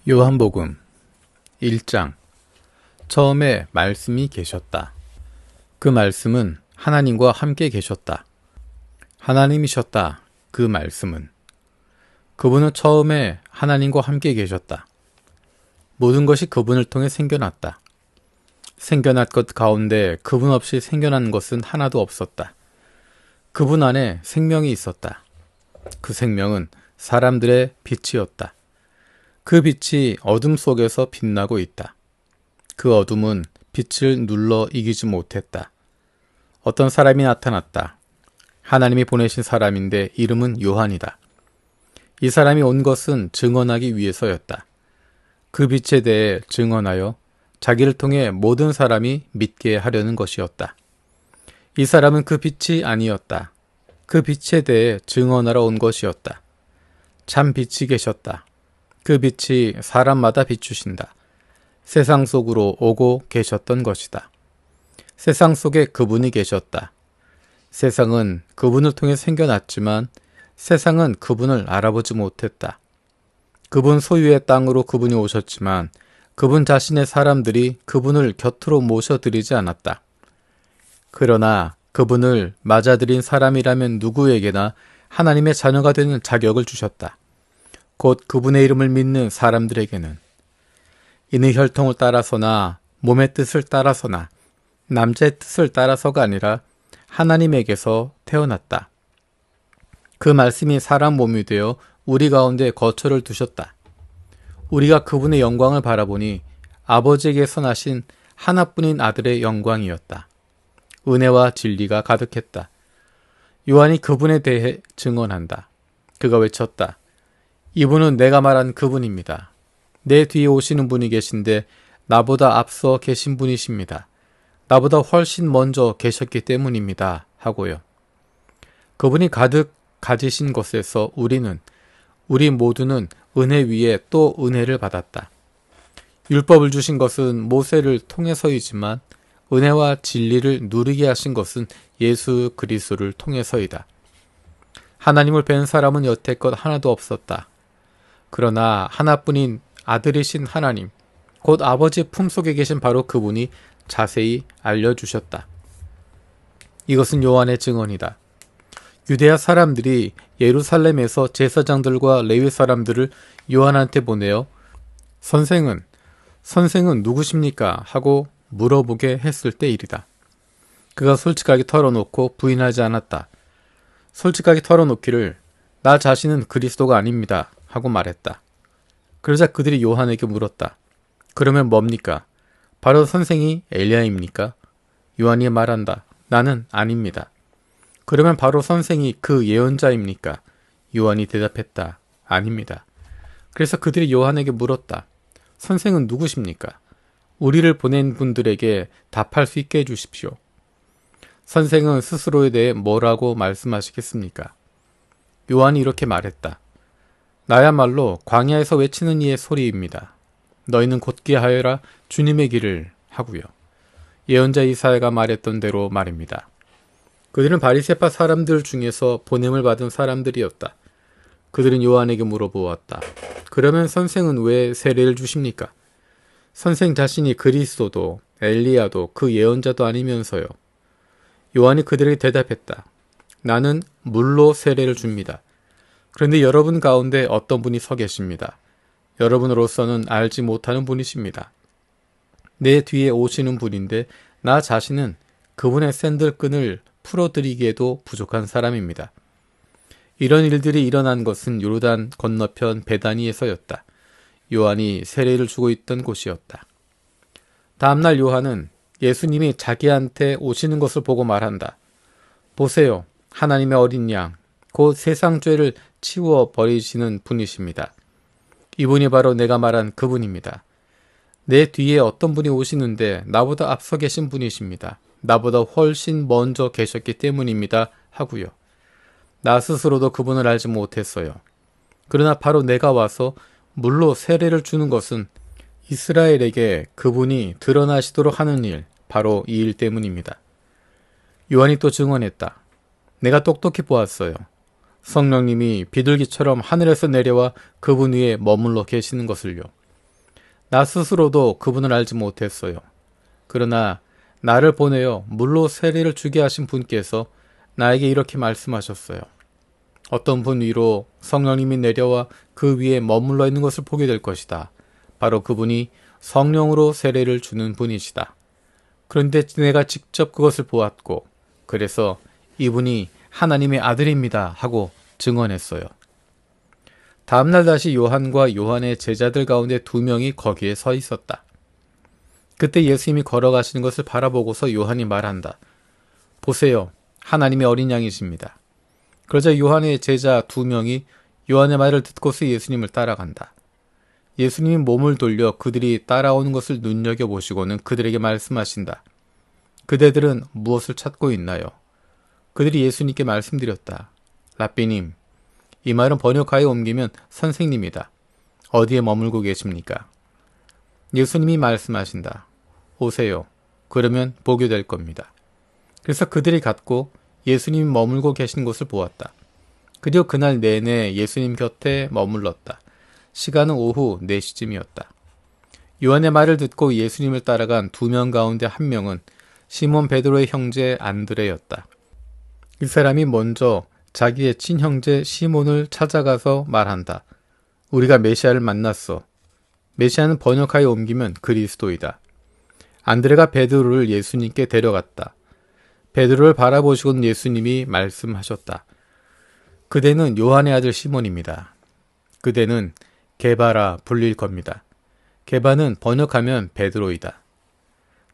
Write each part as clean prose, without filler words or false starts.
요한복음 1장. 처음에 말씀이 계셨다. 그 말씀은 하나님과 함께 계셨다. 하나님이셨다. 그 말씀은. 그분은 처음에 하나님과 함께 계셨다. 모든 것이 그분을 통해 생겨났다. 생겨날 것 가운데 그분 없이 생겨난 것은 하나도 없었다. 그분 안에 생명이 있었다. 그 생명은 사람들의 빛이었다. 그 빛이 어둠 속에서 빛나고 있다. 그 어둠은 빛을 눌러 이기지 못했다. 어떤 사람이 나타났다. 하나님이 보내신 사람인데 이름은 요한이다. 이 사람이 온 것은 증언하기 위해서였다. 그 빛에 대해 증언하여 자기를 통해 모든 사람이 믿게 하려는 것이었다. 이 사람은 그 빛이 아니었다. 그 빛에 대해 증언하러 온 것이었다. 참 빛이 계셨다. 그 빛이 사람마다 비추신다. 세상 속으로 오고 계셨던 것이다. 세상 속에 그분이 계셨다. 세상은 그분을 통해 생겨났지만 세상은 그분을 알아보지 못했다. 그분 소유의 땅으로 그분이 오셨지만 그분 자신의 사람들이 그분을 곁으로 모셔드리지 않았다. 그러나 그분을 맞아들인 사람이라면 누구에게나 하나님의 자녀가 되는 자격을 주셨다. 곧 그분의 이름을 믿는 사람들에게는. 이는 혈통을 따라서나 몸의 뜻을 따라서나 남자의 뜻을 따라서가 아니라 하나님에게서 태어났다. 그 말씀이 사람 몸이 되어 우리 가운데 거처를 두셨다. 우리가 그분의 영광을 바라보니 아버지에게서 나신 하나뿐인 아들의 영광이었다. 은혜와 진리가 가득했다. 요한이 그분에 대해 증언한다. 그가 외쳤다. 이분은 내가 말한 그분입니다. 내 뒤에 오시는 분이 계신데 나보다 앞서 계신 분이십니다. 나보다 훨씬 먼저 계셨기 때문입니다. 하고요. 그분이 가득 가지신 것에서 우리 모두는 은혜 위에 또 은혜를 받았다. 율법을 주신 것은 모세를 통해서이지만 은혜와 진리를 누리게 하신 것은 예수 그리스도를 통해서이다. 하나님을 뵌 사람은 여태껏 하나도 없었다. 그러나 하나뿐인 아들이신 하나님, 곧 아버지 품속에 계신 바로 그분이 자세히 알려주셨다. 이것은 요한의 증언이다. 유대야 사람들이 예루살렘에서 제사장들과 레위 사람들을 요한한테 보내어 선생은 누구십니까? 하고 물어보게 했을 때 일이다. 그가 솔직하게 털어놓고 부인하지 않았다. 솔직하게 털어놓기를 나 자신은 그리스도가 아닙니다. 하고 말했다. 그러자 그들이 요한에게 물었다. 그러면 뭡니까? 바로 선생이 엘리야입니까? 요한이 말한다. 나는 아닙니다. 그러면 바로 선생이 그 예언자입니까? 요한이 대답했다. 아닙니다. 그래서 그들이 요한에게 물었다. 선생은 누구십니까? 우리를 보낸 분들에게 답할 수 있게 해주십시오. 선생은 스스로에 대해 뭐라고 말씀하시겠습니까? 요한이 이렇게 말했다. 나야말로 광야에서 외치는 이의 소리입니다. 너희는 곧게 하여라 주님의 길을 하고요. 예언자 이사야가 말했던 대로 말입니다. 그들은 바리새파 사람들 중에서 보냄을 받은 사람들이었다. 그들은 요한에게 물어보았다. 그러면 선생은 왜 세례를 주십니까? 선생 자신이 그리스도도 엘리야도 그 예언자도 아니면서요. 요한이 그들에게 대답했다. 나는 물로 세례를 줍니다. 그런데 여러분 가운데 어떤 분이 서 계십니다. 여러분으로서는 알지 못하는 분이십니다. 내 뒤에 오시는 분인데 나 자신은 그분의 샌들끈을 풀어드리기에도 부족한 사람입니다. 이런 일들이 일어난 것은 요르단 건너편 베다니에서였다. 요한이 세례를 주고 있던 곳이었다. 다음날 요한은 예수님이 자기한테 오시는 것을 보고 말한다. 보세요. 하나님의 어린 양, 곧 세상 죄를 치워버리시는 분이십니다. 이분이 바로 내가 말한 그분입니다. 내 뒤에 어떤 분이 오시는데 나보다 앞서 계신 분이십니다. 나보다 훨씬 먼저 계셨기 때문입니다. 하고요. 나 스스로도 그분을 알지 못했어요. 그러나 바로 내가 와서 물로 세례를 주는 것은 이스라엘에게 그분이 드러나시도록 하는 일, 바로 이 일 때문입니다. 요한이 또 증언했다. 내가 똑똑히 보았어요. 성령님이 비둘기처럼 하늘에서 내려와 그분 위에 머물러 계시는 것을요. 나 스스로도 그분을 알지 못했어요. 그러나 나를 보내어 물로 세례를 주게 하신 분께서 나에게 이렇게 말씀하셨어요. 어떤 분 위로 성령님이 내려와 그 위에 머물러 있는 것을 보게 될 것이다. 바로 그분이 성령으로 세례를 주는 분이시다. 그런데 내가 직접 그것을 보았고, 그래서 이분이 하나님의 아들입니다 하고 증언했어요. 다음날 다시 요한과 요한의 제자들 가운데 2명이 거기에 서 있었다. 그때 예수님이 걸어가시는 것을 바라보고서 요한이 말한다. 보세요. 하나님의 어린 양이십니다. 그러자 요한의 제자 2명이 요한의 말을 듣고서 예수님을 따라간다. 예수님이 몸을 돌려 그들이 따라오는 것을 눈여겨보시고는 그들에게 말씀하신다. 그대들은 무엇을 찾고 있나요? 그들이 예수님께 말씀드렸다. 랍비님, 이 말은 번역하여 옮기면 선생님이다. 어디에 머물고 계십니까? 예수님이 말씀하신다. 오세요. 그러면 보게 될 겁니다. 그래서 그들이 갔고 예수님이 머물고 계신 곳을 보았다. 그리고 그날 내내 예수님 곁에 머물렀다. 시간은 오후 4시쯤이었다. 요한의 말을 듣고 예수님을 따라간 2명 가운데 한 명은 시몬 베드로의 형제 안드레였다. 이 사람이 먼저 자기의 친형제 시몬을 찾아가서 말한다. 우리가 메시아를 만났어. 메시아는 번역하여 옮기면 그리스도이다. 안드레가 베드로를 예수님께 데려갔다. 베드로를 바라보시고는 예수님이 말씀하셨다. 그대는 요한의 아들 시몬입니다. 그대는 게바라 불릴 겁니다. 게바는 번역하면 베드로이다.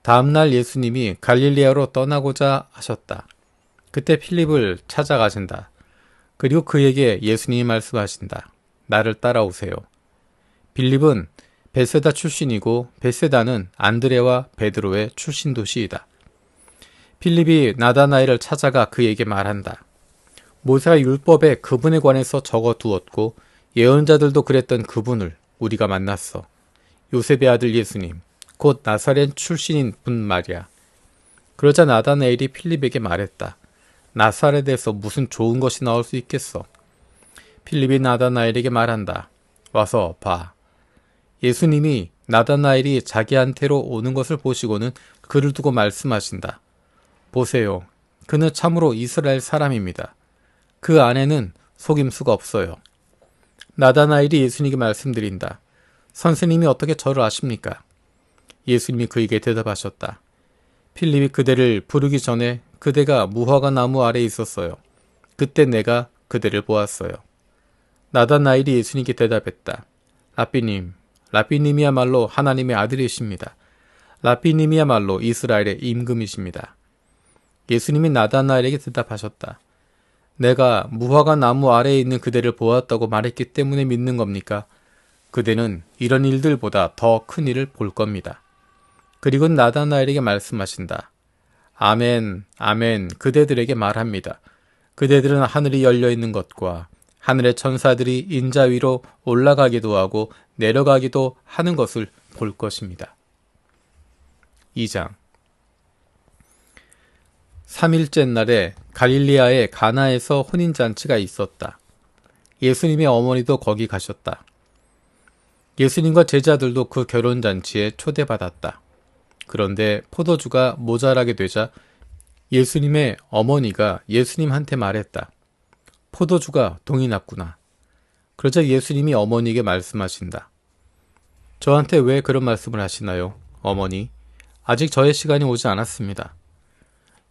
다음날 예수님이 갈릴리아로 떠나고자 하셨다. 그때 필립을 찾아가신다. 그리고 그에게 예수님이 말씀하신다. 나를 따라오세요. 빌립은 베세다 출신이고 베세다는 안드레와 베드로의 출신 도시이다. 필립이 나다나엘을 찾아가 그에게 말한다. 모세가 율법에 그분에 관해서 적어두었고 예언자들도 그랬던 그분을 우리가 만났어. 요셉의 아들 예수님, 곧 나사렛 출신인 분 말이야. 그러자 나다나엘이 필립에게 말했다. 나사렛에서 무슨 좋은 것이 나올 수 있겠어. 필립이 나다나엘에게 말한다. 와서 봐. 예수님이 나다나엘이 자기한테로 오는 것을 보시고는 그를 두고 말씀하신다. 보세요. 그는 참으로 이스라엘 사람입니다. 그 안에는 속임수가 없어요. 나다나엘이 예수님에게 말씀드린다. 선생님이 어떻게 저를 아십니까? 예수님이 그에게 대답하셨다. 필립이 그대를 부르기 전에 그대가 무화과 나무 아래에 있었어요. 그때 내가 그대를 보았어요. 나다나엘이 예수님께 대답했다. 랍비님, 랍비님이야말로 하나님의 아들이십니다. 랍비님이야말로 이스라엘의 임금이십니다. 예수님이 나다나엘에게 대답하셨다. 내가 무화과 나무 아래에 있는 그대를 보았다고 말했기 때문에 믿는 겁니까? 그대는 이런 일들보다 더 큰 일을 볼 겁니다. 그리고 나다나엘에게 말씀하신다. 아멘, 아멘, 그대들에게 말합니다. 그대들은 하늘이 열려있는 것과 하늘의 천사들이 인자 위로 올라가기도 하고 내려가기도 하는 것을 볼 것입니다. 2장 3일째 날에 갈릴리아의 가나에서 혼인잔치가 있었다. 예수님의 어머니도 거기 가셨다. 예수님과 제자들도 그 결혼잔치에 초대받았다. 그런데 포도주가 모자라게 되자 예수님의 어머니가 예수님한테 말했다. 포도주가 동이 났구나. 그러자 예수님이 어머니에게 말씀하신다. 저한테 왜 그런 말씀을 하시나요? 어머니, 아직 저의 시간이 오지 않았습니다.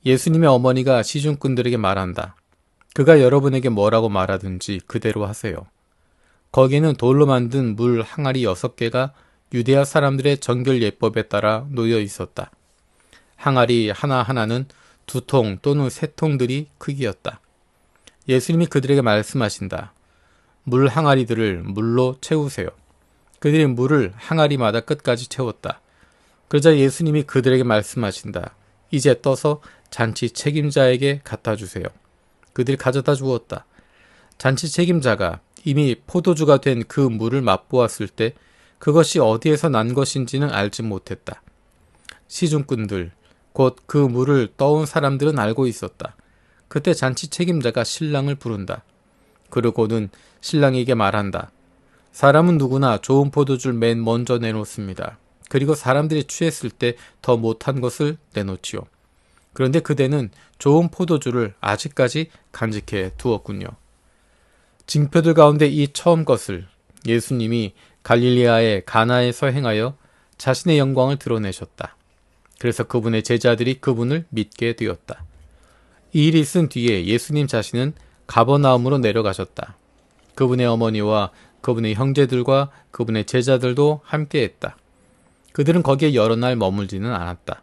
예수님의 어머니가 시중꾼들에게 말한다. 그가 여러분에게 뭐라고 말하든지 그대로 하세요. 거기에는 돌로 만든 물 항아리 6개가 유대아 사람들의 정결 예법에 따라 놓여 있었다. 항아리 하나하나는 2통 또는 3통들이 크기였다. 예수님이 그들에게 말씀하신다. 물 항아리들을 물로 채우세요. 그들이 물을 항아리마다 끝까지 채웠다. 그러자 예수님이 그들에게 말씀하신다. 이제 떠서 잔치 책임자에게 갖다 주세요. 그들이 가져다 주었다. 잔치 책임자가 이미 포도주가 된 그 물을 맛보았을 때 그것이 어디에서 난 것인지는 알지 못했다. 시중꾼들, 곧 그 물을 떠온 사람들은 알고 있었다. 그때 잔치 책임자가 신랑을 부른다. 그러고는 신랑에게 말한다. 사람은 누구나 좋은 포도주를 맨 먼저 내놓습니다. 그리고 사람들이 취했을 때 더 못한 것을 내놓지요. 그런데 그대는 좋은 포도주를 아직까지 간직해 두었군요. 징표들 가운데 이 처음 것을 예수님이 갈릴리아의 가나에서 행하여 자신의 영광을 드러내셨다. 그래서 그분의 제자들이 그분을 믿게 되었다. 이 일이 있은 뒤에 예수님 자신은 가버나움으로 내려가셨다. 그분의 어머니와 그분의 형제들과 그분의 제자들도 함께했다. 그들은 거기에 여러 날 머물지는 않았다.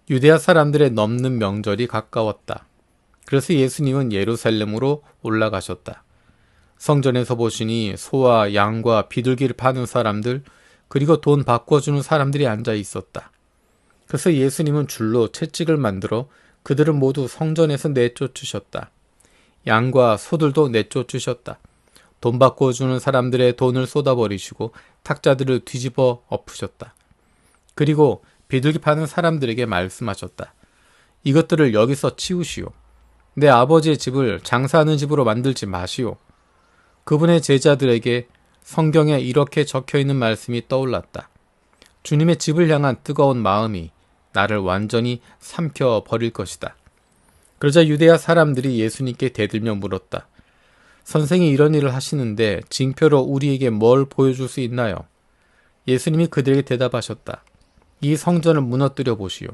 유대아 사람들의 넘는 명절이 가까웠다. 그래서 예수님은 예루살렘으로 올라가셨다. 성전에서 보시니 소와 양과 비둘기를 파는 사람들, 그리고 돈 바꿔주는 사람들이 앉아 있었다. 그래서 예수님은 줄로 채찍을 만들어 그들을 모두 성전에서 내쫓으셨다. 양과 소들도 내쫓으셨다. 돈 바꿔주는 사람들의 돈을 쏟아버리시고 탁자들을 뒤집어 엎으셨다. 그리고 비둘기 파는 사람들에게 말씀하셨다. 이것들을 여기서 치우시오. 내 아버지의 집을 장사하는 집으로 만들지 마시오. 그분의 제자들에게 성경에 이렇게 적혀있는 말씀이 떠올랐다. 주님의 집을 향한 뜨거운 마음이 나를 완전히 삼켜 버릴 것이다. 그러자 유대아 사람들이 예수님께 대들며 물었다. 선생이 이런 일을 하시는데 징표로 우리에게 뭘 보여줄 수 있나요? 예수님이 그들에게 대답하셨다. 이 성전을 무너뜨려 보시오.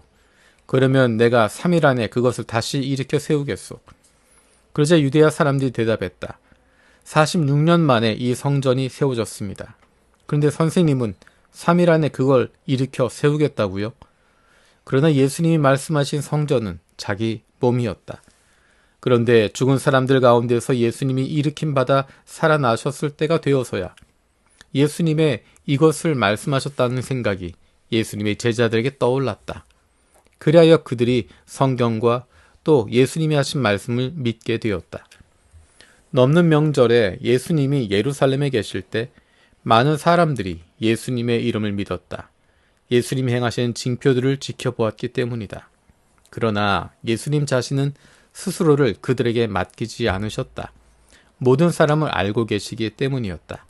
그러면 내가 3일 안에 그것을 다시 일으켜 세우겠소. 그러자 유대아 사람들이 대답했다. 46년 만에 이 성전이 세워졌습니다. 그런데 선생님은 3일 안에 그걸 일으켜 세우겠다고요? 그러나 예수님이 말씀하신 성전은 자기 몸이었다. 그런데 죽은 사람들 가운데서 예수님이 일으킴받아 살아나셨을 때가 되어서야 예수님의 이것을 말씀하셨다는 생각이 예수님의 제자들에게 떠올랐다. 그리하여 그들이 성경과 또 예수님이 하신 말씀을 믿게 되었다. 넘는 명절에 예수님이 예루살렘에 계실 때 많은 사람들이 예수님의 이름을 믿었다. 예수님이 행하신 징표들을 지켜보았기 때문이다. 그러나 예수님 자신은 스스로를 그들에게 맡기지 않으셨다. 모든 사람을 알고 계시기 때문이었다.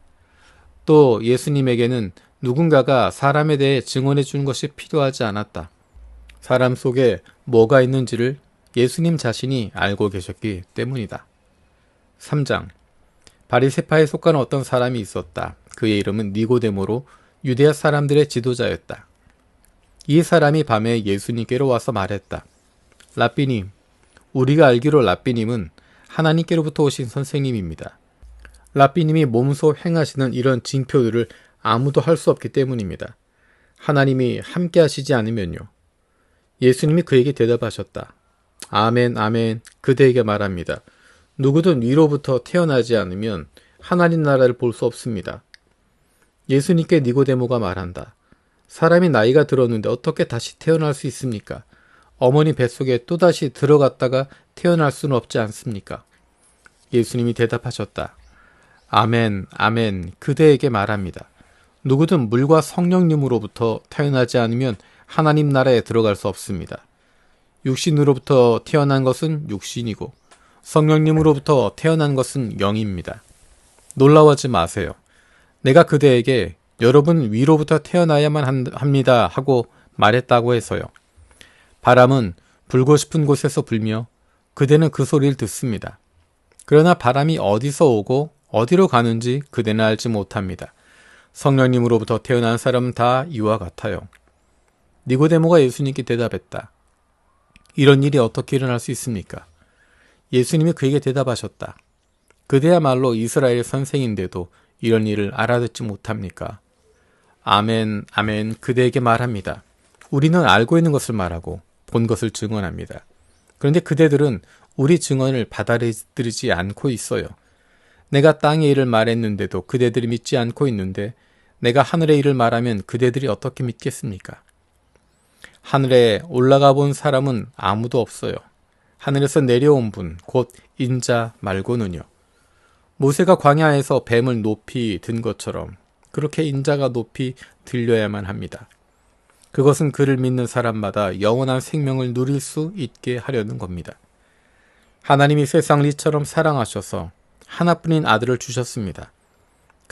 또 예수님에게는 누군가가 사람에 대해 증언해 주는 것이 필요하지 않았다. 사람 속에 뭐가 있는지를 예수님 자신이 알고 계셨기 때문이다. 3장. 바리새파에 속한 어떤 사람이 있었다. 그의 이름은 니고데모로 유대아 사람들의 지도자였다. 이 사람이 밤에 예수님께로 와서 말했다. 라삐님, 우리가 알기로 라삐님은 하나님께로부터 오신 선생님입니다. 라삐님이 몸소 행하시는 이런 징표들을 아무도 할 수 없기 때문입니다. 하나님이 함께 하시지 않으면요. 예수님이 그에게 대답하셨다. 아멘, 아멘, 그대에게 말합니다. 누구든 위로부터 태어나지 않으면 하나님 나라를 볼 수 없습니다. 예수님께 니고데모가 말한다. 사람이 나이가 들었는데 어떻게 다시 태어날 수 있습니까? 어머니 뱃속에 또다시 들어갔다가 태어날 수는 없지 않습니까? 예수님이 대답하셨다. 아멘, 아멘, 그대에게 말합니다. 누구든 물과 성령님으로부터 태어나지 않으면 하나님 나라에 들어갈 수 없습니다. 육신으로부터 태어난 것은 육신이고 성령님으로부터 태어난 것은 영입니다. 놀라워하지 마세요. 내가 그대에게 여러분 위로부터 태어나야만 합니다 하고 말했다고 해서요. 바람은 불고 싶은 곳에서 불며 그대는 그 소리를 듣습니다. 그러나 바람이 어디서 오고 어디로 가는지 그대는 알지 못합니다. 성령님으로부터 태어난 사람은 다 이와 같아요. 니고데모가 예수님께 대답했다. 이런 일이 어떻게 일어날 수 있습니까? 예수님이 그에게 대답하셨다. 그대야말로 이스라엘의 선생인데도 이런 일을 알아듣지 못합니까? 아멘, 아멘, 그대에게 말합니다. 우리는 알고 있는 것을 말하고 본 것을 증언합니다. 그런데 그대들은 우리 증언을 받아들이지 않고 있어요. 내가 땅의 일을 말했는데도 그대들이 믿지 않고 있는데 내가 하늘의 일을 말하면 그대들이 어떻게 믿겠습니까? 하늘에 올라가 본 사람은 아무도 없어요. 하늘에서 내려온 분, 곧 인자 말고는요. 모세가 광야에서 뱀을 높이 든 것처럼 그렇게 인자가 높이 들려야만 합니다. 그것은 그를 믿는 사람마다 영원한 생명을 누릴 수 있게 하려는 겁니다. 하나님이 세상을 이처럼 사랑하셔서 하나뿐인 아들을 주셨습니다.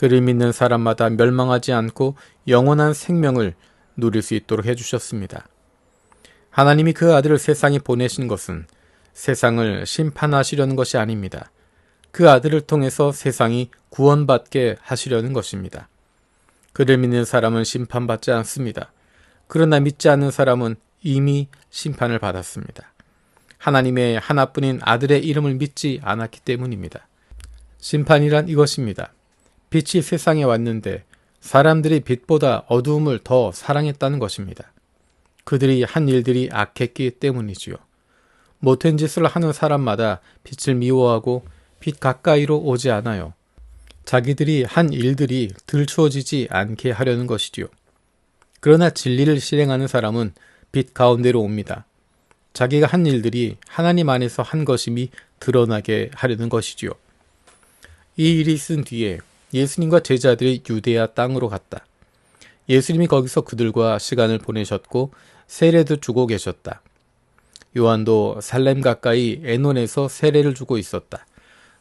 그를 믿는 사람마다 멸망하지 않고 영원한 생명을 누릴 수 있도록 해주셨습니다. 하나님이 그 아들을 세상에 보내신 것은 세상을 심판하시려는 것이 아닙니다. 그 아들을 통해서 세상이 구원받게 하시려는 것입니다. 그를 믿는 사람은 심판받지 않습니다. 그러나 믿지 않는 사람은 이미 심판을 받았습니다. 하나님의 하나뿐인 아들의 이름을 믿지 않았기 때문입니다. 심판이란 이것입니다. 빛이 세상에 왔는데 사람들이 빛보다 어두움을 더 사랑했다는 것입니다. 그들이 한 일들이 악했기 때문이지요. 못된 짓을 하는 사람마다 빛을 미워하고 빛 가까이로 오지 않아요. 자기들이 한 일들이 들추어지지 않게 하려는 것이지요. 그러나 진리를 실행하는 사람은 빛 가운데로 옵니다. 자기가 한 일들이 하나님 안에서 한 것임이 드러나게 하려는 것이지요. 이 일이 있은 뒤에 예수님과 제자들이 유대야 땅으로 갔다. 예수님이 거기서 그들과 시간을 보내셨고 세례도 주고 계셨다. 요한도 살렘 가까이 에논에서 세례를 주고 있었다.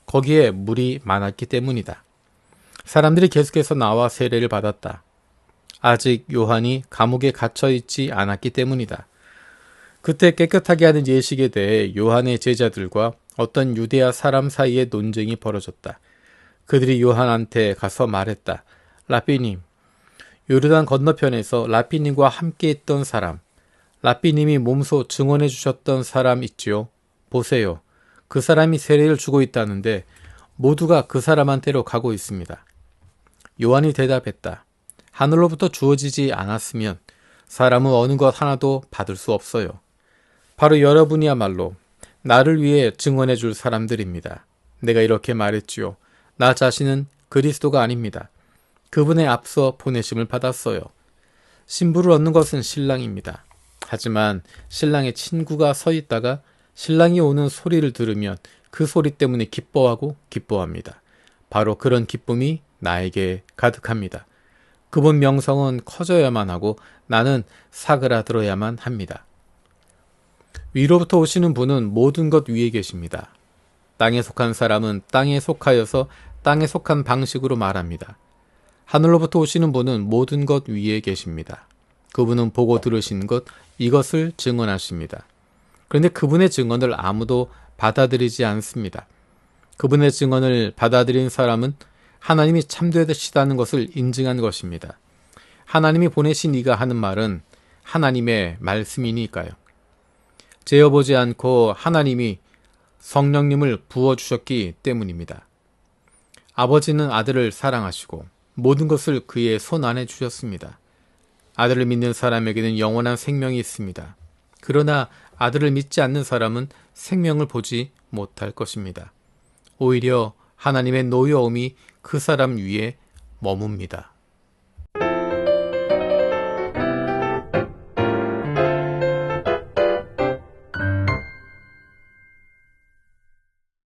거기에 물이 많았기 때문이다. 사람들이 계속해서 나와 세례를 받았다. 아직 요한이 감옥에 갇혀 있지 않았기 때문이다. 그때 깨끗하게 하는 예식에 대해 요한의 제자들과 어떤 유대야 사람 사이에 논쟁이 벌어졌다. 그들이 요한한테 가서 말했다. 라삐님, 요르단 건너편에서 라삐님과 함께 있던 사람, 라삐님이 몸소 증언해 주셨던 사람 있지요? 보세요. 그 사람이 세례를 주고 있다는데 모두가 그 사람한테로 가고 있습니다. 요한이 대답했다. 하늘로부터 주어지지 않았으면 사람은 어느 것 하나도 받을 수 없어요. 바로 여러분이야말로 나를 위해 증언해 줄 사람들입니다. 내가 이렇게 말했지요. 나 자신은 그리스도가 아닙니다. 그분의 앞서 보내심을 받았어요. 신부를 얻는 것은 신랑입니다. 하지만 신랑의 친구가 서 있다가 신랑이 오는 소리를 들으면 그 소리 때문에 기뻐하고 기뻐합니다. 바로 그런 기쁨이 나에게 가득합니다. 그분 명성은 커져야만 하고 나는 사그라들어야만 합니다. 위로부터 오시는 분은 모든 것 위에 계십니다. 땅에 속한 사람은 땅에 속하여서 땅에 속한 방식으로 말합니다. 하늘로부터 오시는 분은 모든 것 위에 계십니다. 그분은 보고 들으신 것, 이것을 증언하십니다. 그런데 그분의 증언을 아무도 받아들이지 않습니다. 그분의 증언을 받아들인 사람은 하나님이 참되시다는 것을 인증한 것입니다. 하나님이 보내신 이가 하는 말은 하나님의 말씀이니까요. 재어보지 않고 하나님이 성령님을 부어주셨기 때문입니다. 아버지는 아들을 사랑하시고 모든 것을 그의 손 안에 주셨습니다. 아들을 믿는 사람에게는 영원한 생명이 있습니다. 그러나 아들을 믿지 않는 사람은 생명을 보지 못할 것입니다. 오히려 하나님의 노여움이 그 사람 위에 머뭅니다.